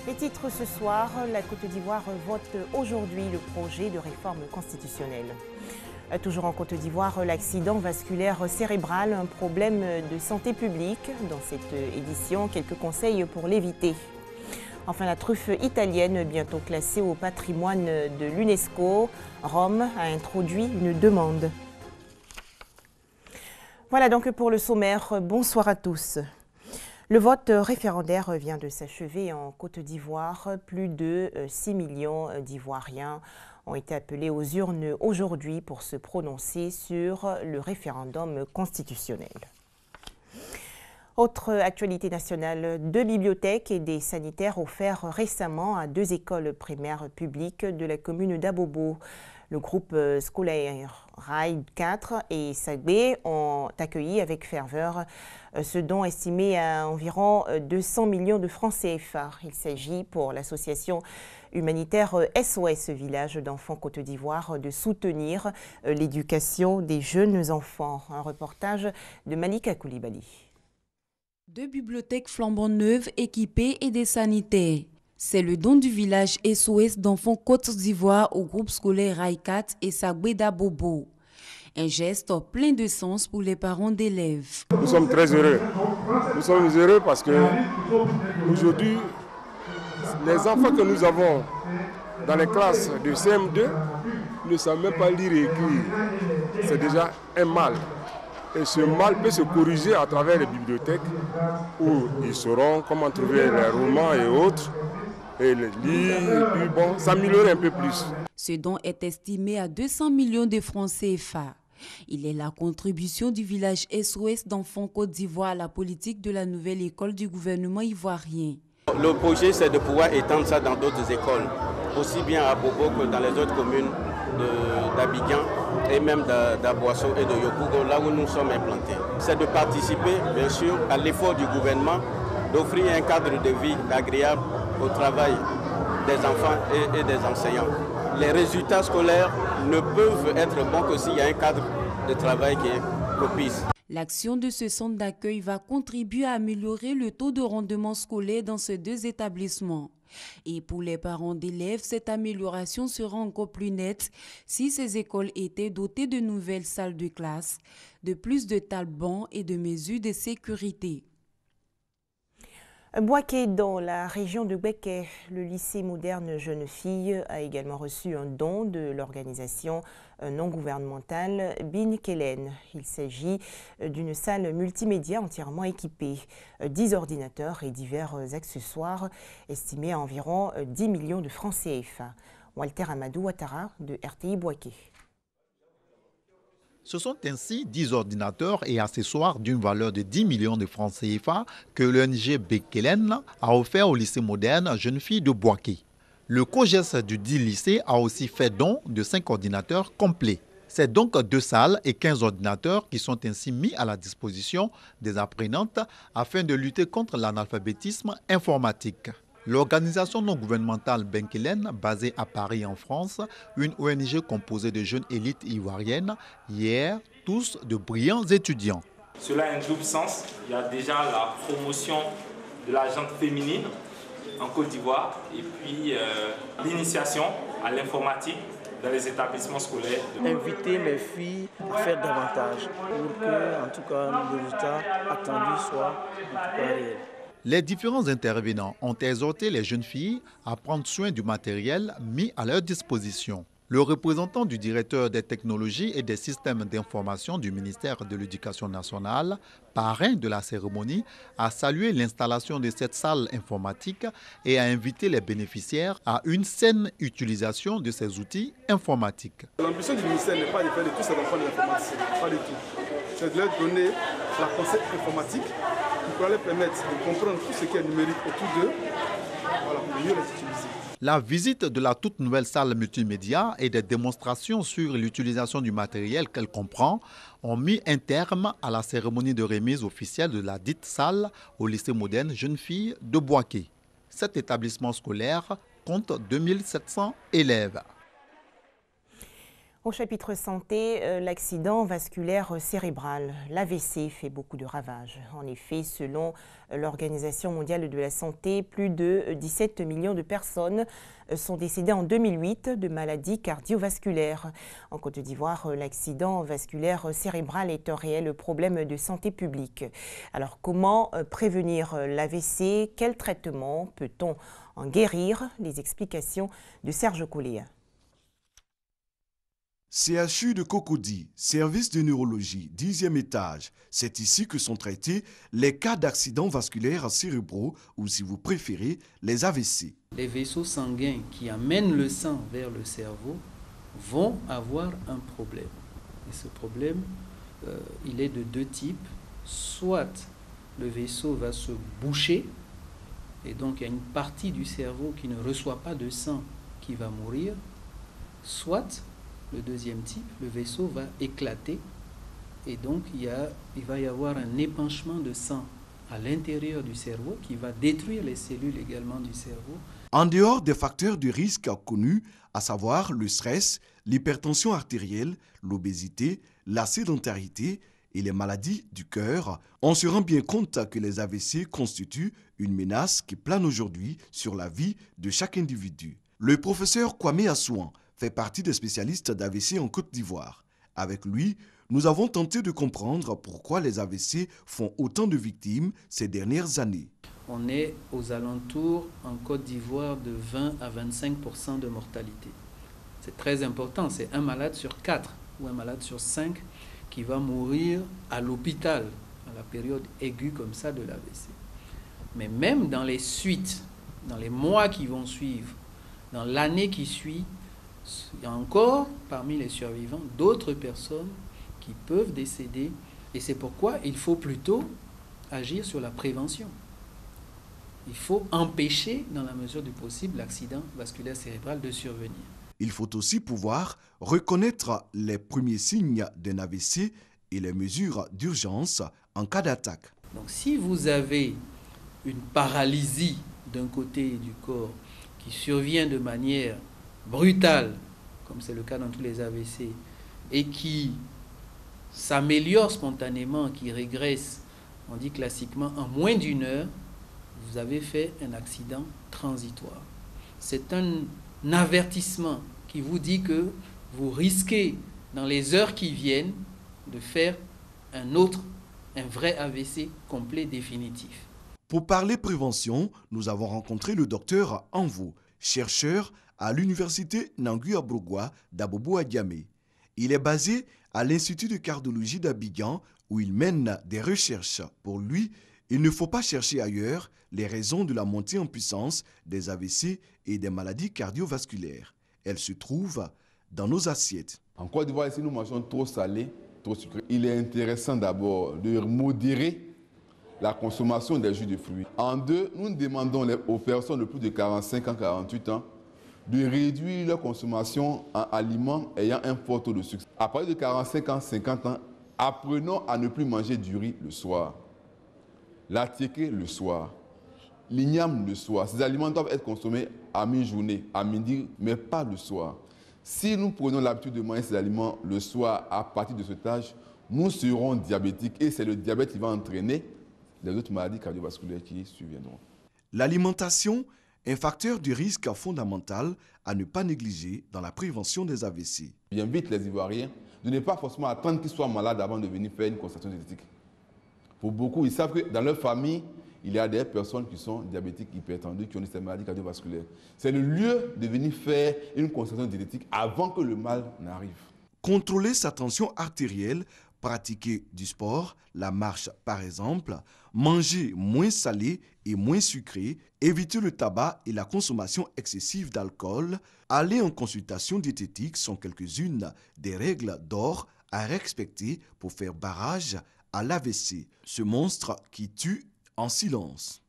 Les titres ce soir, la Côte d'Ivoire vote aujourd'hui le projet de réforme constitutionnelle. Toujours en Côte d'Ivoire, l'accident vasculaire cérébral, un problème de santé publique. Dans cette édition, quelques conseils pour l'éviter. Enfin, la truffe italienne, bientôt classée au patrimoine de l'UNESCO. Rome a introduit une demande. Voilà donc pour le sommaire. Bonsoir à tous. Le vote référendaire vient de s'achever en Côte d'Ivoire. Plus de 6 millions d'Ivoiriens ont été appelés aux urnes aujourd'hui pour se prononcer sur le référendum constitutionnel. Autre actualité nationale, 2 bibliothèques et des sanitaires offerts récemment à 2 écoles primaires publiques de la commune d'Abobo. Le groupe scolaire Rail 4 et Sagbé ont accueilli avec ferveur ce don estimé à environ 200 millions de francs CFA. Il s'agit pour l'association humanitaire SOS Village d'enfants Côte d'Ivoire de soutenir l'éducation des jeunes enfants. Un reportage de Malika Koulibaly. 2 bibliothèques flambant neuves équipées et des sanitaires. C'est le don du village SOS d'enfants Côte d'Ivoire au groupe scolaire Raïkat et Sagbé d'Abobo. Un geste plein de sens pour les parents d'élèves. Nous sommes très heureux. Nous sommes heureux parce que aujourd'hui, les enfants que nous avons dans les classes de CM2 ne savent même pas lire et écrire. C'est déjà un mal. Et ce mal peut se corriger à travers les bibliothèques où ils sauront comment trouver les romans et autres. Et les lire, et puis bon, s'améliorer un peu plus. Ce don est estimé à 200 millions de francs CFA. Il est la contribution du village SOS d'enfants Côte d'Ivoire à la politique de la nouvelle école du gouvernement ivoirien. Le projet, c'est de pouvoir étendre ça dans d'autres écoles, aussi bien à Bobo que dans les autres communes d'Abidjan et même d'Aboisseau et de Yopougo, là où nous sommes implantés. C'est de participer, bien sûr, à l'effort du gouvernement d'offrir un cadre de vie agréable au travail des enfants et des enseignants. Les résultats scolaires ne peuvent être bons que s'il y a un cadre de travail qui est propice. L'action de ce centre d'accueil va contribuer à améliorer le taux de rendement scolaire dans ces 2 établissements. Et pour les parents d'élèves, cette amélioration sera encore plus nette si ces écoles étaient dotées de nouvelles salles de classe, de plus de tables bancs et de mesures de sécurité. Boaké, dans la région de Béké, le lycée moderne Jeune Fille a également reçu un don de l'organisation non gouvernementale Bin Kelen. Il s'agit d'une salle multimédia entièrement équipée, 10 ordinateurs et divers accessoires estimés à environ 10 millions de francs CFA. Walter Amadou Ouattara de RTI Boaké. Ce sont ainsi 10 ordinateurs et accessoires d'une valeur de 10 millions de francs CFA que l'ONG Bekelen a offert au lycée moderne Jeune Fille de Boaké. Le COGES du dit lycée a aussi fait don de 5 ordinateurs complets. C'est donc 2 salles et 15 ordinateurs qui sont ainsi mis à la disposition des apprenantes afin de lutter contre l'analphabétisme informatique. L'organisation non gouvernementale Benkelen, basée à Paris en France, une ONG composée de jeunes élites ivoiriennes, hier, tous de brillants étudiants. Cela a un double sens. Il y a déjà la promotion de la gente féminine en Côte d'Ivoire et puis l'initiation à l'informatique dans les établissements scolaires. Inviter les filles à faire davantage pour que, en tout cas, le résultat attendu soit en tout cas réel. Les différents intervenants ont exhorté les jeunes filles à prendre soin du matériel mis à leur disposition. Le représentant du directeur des technologies et des systèmes d'information du ministère de l'Éducation nationale, parrain de la cérémonie, a salué l'installation de cette salle informatique et a invité les bénéficiaires à une saine utilisation de ces outils informatiques. L'ambition du ministère n'est pas de faire de tous ces enfants de l'informatique, pas du tout. C'est de leur donner la concept informatique qui pourra leur permettre de comprendre tout ce qui est numérique autour d'eux, voilà, pour mieux les utiliser. La visite de la toute nouvelle salle multimédia et des démonstrations sur l'utilisation du matériel qu'elle comprend ont mis un terme à la cérémonie de remise officielle de la dite salle au lycée moderne Jeune Fille de Boaké. Cet établissement scolaire compte 2700 élèves. Au chapitre santé, l'accident vasculaire cérébral, l'AVC, fait beaucoup de ravages. En effet, selon l'Organisation mondiale de la santé, plus de 17 millions de personnes sont décédées en 2008 de maladies cardiovasculaires. En Côte d'Ivoire, l'accident vasculaire cérébral est un réel problème de santé publique. Alors, comment prévenir l'AVC? Quel traitement peut-on en guérir? Les explications de Serge Colléa. CHU de Cocody, service de neurologie, 10e étage. C'est ici que sont traités les cas d'accidents vasculaires cérébraux ou, si vous préférez, les AVC. Les vaisseaux sanguins qui amènent le sang vers le cerveau vont avoir un problème. Et ce problème, il est de deux types. Soit le vaisseau va se boucher, et donc il y a une partie du cerveau qui ne reçoit pas de sang qui va mourir, soit le deuxième type, le vaisseau va éclater et donc il va y avoir un épanchement de sang à l'intérieur du cerveau qui va détruire les cellules également du cerveau. En dehors des facteurs de risque connus, à savoir le stress, l'hypertension artérielle, l'obésité, la sédentarité et les maladies du cœur, on se rend bien compte que les AVC constituent une menace qui plane aujourd'hui sur la vie de chaque individu. Le professeur Kwame Assouan fait partie des spécialistes d'AVC en Côte d'Ivoire. Avec lui, nous avons tenté de comprendre pourquoi les AVC font autant de victimes ces dernières années. On est aux alentours en Côte d'Ivoire de 20 à 25% de mortalité. C'est très important, c'est un malade sur 4 ou un malade sur 5 qui va mourir à l'hôpital à la période aiguë comme ça de l'AVC. Mais même dans les suites, dans les mois qui vont suivre, dans l'année qui suit, il y a encore, parmi les survivants, d'autres personnes qui peuvent décéder. Et c'est pourquoi il faut plutôt agir sur la prévention. Il faut empêcher, dans la mesure du possible, l'accident vasculaire cérébral de survenir. Il faut aussi pouvoir reconnaître les premiers signes d'un AVC et les mesures d'urgence en cas d'attaque. Donc si vous avez une paralysie d'un côté du corps qui survient de manière brutale, comme c'est le cas dans tous les AVC, et qui s'améliore spontanément, qui régresse, on dit classiquement, en moins d'une heure, vous avez fait un accident transitoire. C'est un avertissement qui vous dit que vous risquez, dans les heures qui viennent, de faire un vrai AVC complet définitif. Pour parler prévention, nous avons rencontré le docteur Anvo, chercheur à l'université Nangui-Abrogwa d'Abobo-Adiamé. Il est basé à l'Institut de cardiologie d'Abidjan où il mène des recherches. Pour lui, il ne faut pas chercher ailleurs les raisons de la montée en puissance des AVC et des maladies cardiovasculaires. Elles se trouvent dans nos assiettes. En Côte d'Ivoire, si nous mangeons trop salé, trop sucré, il est intéressant d'abord de modérer la consommation des jus de fruits. En deux, nous demandons aux personnes de plus de 45 ans, 48 ans, de réduire leur consommation en aliments ayant un fort taux de sucre. À partir de 45 ans, 50 ans, apprenons à ne plus manger du riz le soir, l'attiéké le soir, l'igname le soir. Ces aliments doivent être consommés à mi-journée, à midi, mais pas le soir. Si nous prenons l'habitude de manger ces aliments le soir à partir de cet âge, nous serons diabétiques et c'est le diabète qui va entraîner les autres maladies cardiovasculaires qui surviendront. L'alimentation, un facteur de risque fondamental à ne pas négliger dans la prévention des AVC. J'invite les Ivoiriens de ne pas forcément attendre qu'ils soient malades avant de venir faire une constatation génétique. Pour beaucoup, ils savent que dans leur famille, il y a des personnes qui sont diabétiques, hypertendues, qui ont ces maladies cardiovasculaires. C'est le lieu de venir faire une constatation génétique avant que le mal n'arrive. Contrôler sa tension artérielle, pratiquer du sport, la marche par exemple, manger moins salé et moins sucré, éviter le tabac et la consommation excessive d'alcool, aller en consultation diététique sont quelques-unes des règles d'or à respecter pour faire barrage à l'AVC, ce monstre qui tue en silence.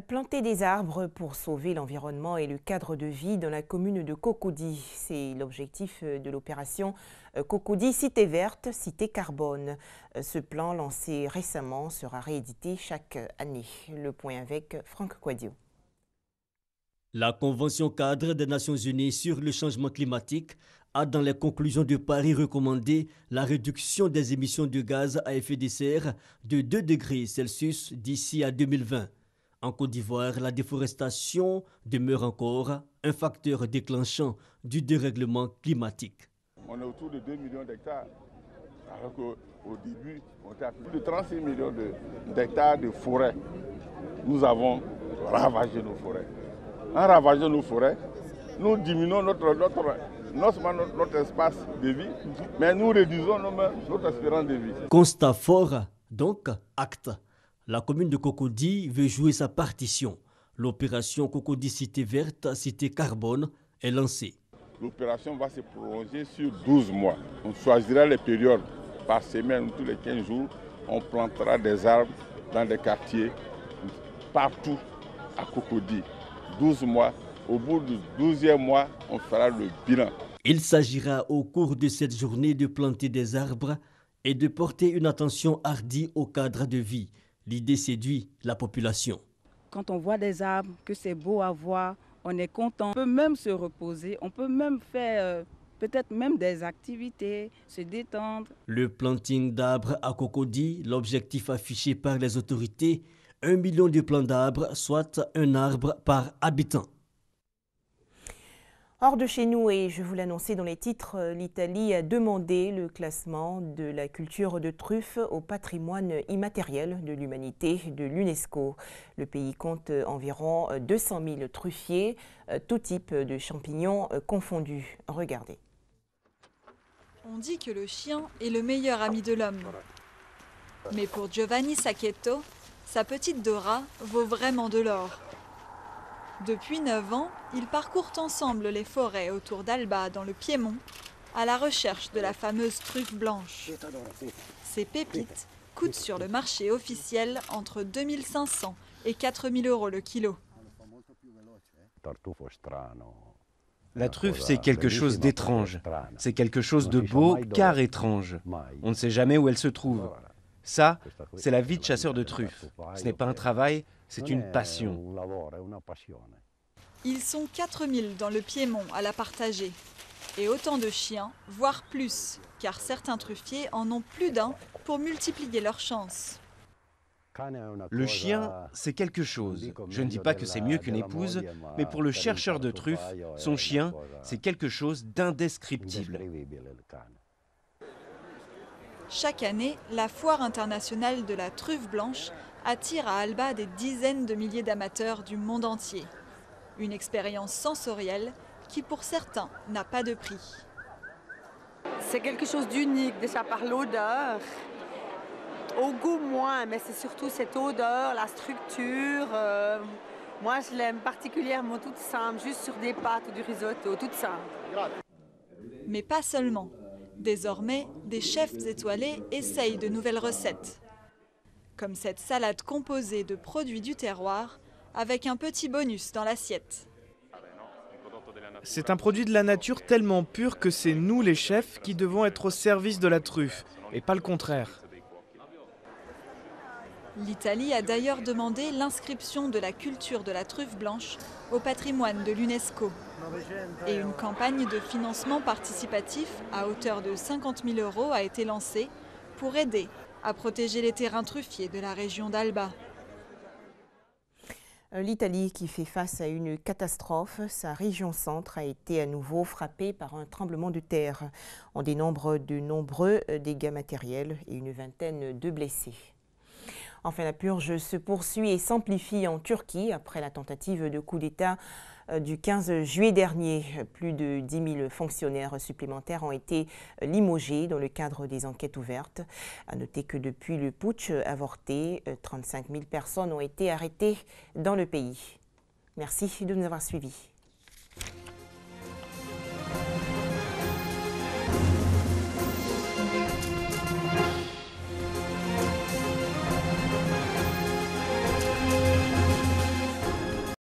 Planter des arbres pour sauver l'environnement et le cadre de vie dans la commune de Cocody. C'est l'objectif de l'opération Cocody Cité Verte, Cité Carbone. Ce plan lancé récemment sera réédité chaque année. Le point avec Franck Quadio. La Convention cadre des Nations Unies sur le changement climatique a dans les conclusions de Paris recommandé la réduction des émissions de gaz à effet de serre de 2 degrés Celsius d'ici à 2020. En Côte d'Ivoire, la déforestation demeure encore un facteur déclenchant du dérèglement climatique. On est autour de 2 millions d'hectares, alors qu'au début, on était à plus de 36 millions d'hectares de forêt. Nous avons ravagé nos forêts. En ravageant nos forêts, nous diminuons non seulement notre espace de vie, mais nous réduisons notre espérance de vie. Constat fort, donc acte. La commune de Cocody veut jouer sa partition. L'opération Cocody Cité Verte, Cité Carbone est lancée. L'opération va se prolonger sur 12 mois. On choisira les périodes par semaine ou tous les 15 jours. On plantera des arbres dans des quartiers partout à Cocody. 12 mois. Au bout du 12e mois, on fera le bilan. Il s'agira au cours de cette journée de planter des arbres et de porter une attention hardie au cadre de vie. L'idée séduit la population. Quand on voit des arbres, que c'est beau à voir, on est content. On peut même se reposer, on peut même faire peut-être même des activités, se détendre. Le planting d'arbres à Cocody, l'objectif affiché par les autorités, 1 million de plants d'arbres, soit un arbre par habitant. Hors de chez nous, et je vous l'annonçais dans les titres, l'Italie a demandé le classement de la culture de truffe au patrimoine immatériel de l'humanité de l'UNESCO. Le pays compte environ 200 000 truffiers, tout type de champignons confondus. Regardez. On dit que le chien est le meilleur ami de l'homme. Mais pour Giovanni Sacchetto, sa petite Dora vaut vraiment de l'or. Depuis 9 ans, ils parcourent ensemble les forêts autour d'Alba, dans le Piémont, à la recherche de la fameuse truffe blanche. Ces pépites coûtent sur le marché officiel entre 2 500 et 4 000 euros le kilo. La truffe, c'est quelque chose d'étrange. C'est quelque chose de beau, car étrange. On ne sait jamais où elle se trouve. Ça, c'est la vie de chasseur de truffes. Ce n'est pas un travail, c'est une passion. Ils sont 4000 dans le Piémont à la partager. Et autant de chiens, voire plus, car certains truffiers en ont plus d'un pour multiplier leurs chances. Le chien, c'est quelque chose. Je ne dis pas que c'est mieux qu'une épouse, mais pour le chercheur de truffes, son chien, c'est quelque chose d'indescriptible. Chaque année, la foire internationale de la truffe blanche attire à Alba des dizaines de milliers d'amateurs du monde entier. Une expérience sensorielle qui, pour certains, n'a pas de prix. C'est quelque chose d'unique, déjà par l'odeur. Au goût, moins, mais c'est surtout cette odeur, la structure. Moi, je l'aime particulièrement toute simple, juste sur des pâtes ou du risotto, toute simple. Mais pas seulement. Désormais, des chefs étoilés essayent de nouvelles recettes. Comme cette salade composée de produits du terroir, avec un petit bonus dans l'assiette. C'est un produit de la nature tellement pur que c'est nous, les chefs, qui devons être au service de la truffe, et pas le contraire. L'Italie a d'ailleurs demandé l'inscription de la culture de la truffe blanche au patrimoine de l'UNESCO. Et une campagne de financement participatif à hauteur de 50 000 € a été lancée pour aider à protéger les terrains truffiers de la région d'Alba. L'Italie qui fait face à une catastrophe, sa région centre a été à nouveau frappée par un tremblement de terre. On dénombre de nombreux dégâts matériels et une vingtaine de blessés. Enfin, la purge se poursuit et s'amplifie en Turquie après la tentative de coup d'État du 15 juillet dernier. Plus de 10 000 fonctionnaires supplémentaires ont été limogés dans le cadre des enquêtes ouvertes. À noter que depuis le putsch avorté, 35 000 personnes ont été arrêtées dans le pays. Merci de nous avoir suivis.